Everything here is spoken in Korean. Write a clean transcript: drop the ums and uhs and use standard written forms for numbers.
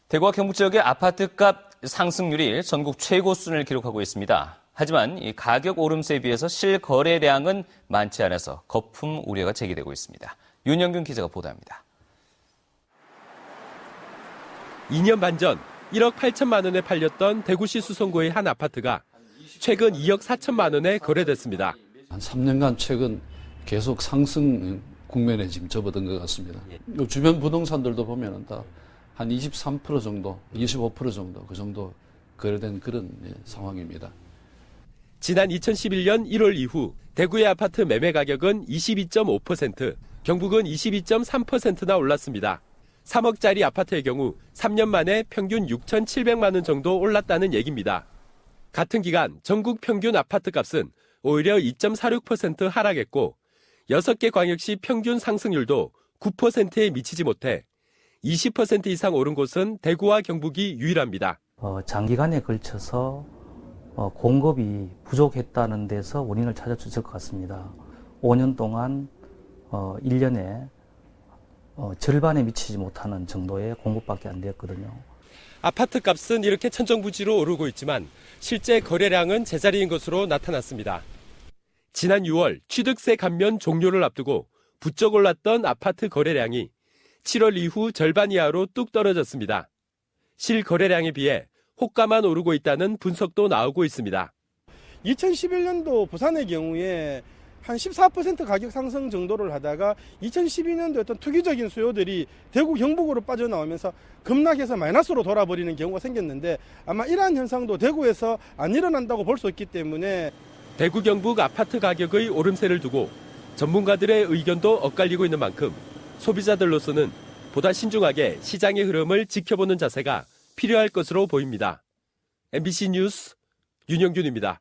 대구와 경북 지역의 아파트값 상승률이 전국 최고 수준을 기록하고 있습니다. 하지만 이 가격 오름세에 비해서 실거래량은 많지 않아서 거품 우려가 제기되고 있습니다. 윤영균 기자가 보도합니다. 2년 반 전 1억 8천만 원에 팔렸던 대구시 수성구의 한 아파트가 최근 2억 4천만 원에 거래됐습니다. 한 3년간 최근 계속 상승 국면에 지금 접어든 것 같습니다. 주변 부동산들도 보면 다 한 23% 정도, 25% 정도 그 정도 거래된 그런 상황입니다. 지난 2011년 1월 이후 대구의 아파트 매매 가격은 22.5%, 경북은 22.3%나 올랐습니다. 3억짜리 아파트의 경우 3년 만에 평균 6,700만 원 정도 올랐다는 얘기입니다. 같은 기간 전국 평균 아파트 값은 오히려 2.46% 하락했고 6개 광역시 평균 상승률도 9%에 미치지 못해 20% 이상 오른 곳은 대구와 경북이 유일합니다. 장기간에 걸쳐서 공급이 부족했다는 데서 원인을 찾을 수 있을 것 같습니다. 5년 동안 1년에 절반에 미치지 못하는 정도의 공급밖에 안 되었거든요. 아파트 값은 이렇게 천정부지로 오르고 있지만 실제 거래량은 제자리인 것으로 나타났습니다. 지난 6월 취득세 감면 종료를 앞두고 부쩍 올랐던 아파트 거래량이 7월 이후 절반 이하로 뚝 떨어졌습니다. 실거래량에 비해 호가만 오르고 있다는 분석도 나오고 있습니다. 2011년도 부산의 경우에 한 14% 가격 상승 정도를 하다가 2012년도 어떤 투기적인 수요들이 대구 경북으로 빠져나오면서 급락해서 마이너스로 돌아버리는 경우가 생겼는데 아마 이러한 현상도 대구에서 안 일어난다고 볼 수 있기 때문에 대구 경북 아파트 가격의 오름세를 두고 전문가들의 의견도 엇갈리고 있는 만큼 소비자들로서는 보다 신중하게 시장의 흐름을 지켜보는 자세가 필요할 것으로 보입니다. MBC 뉴스 윤영균입니다.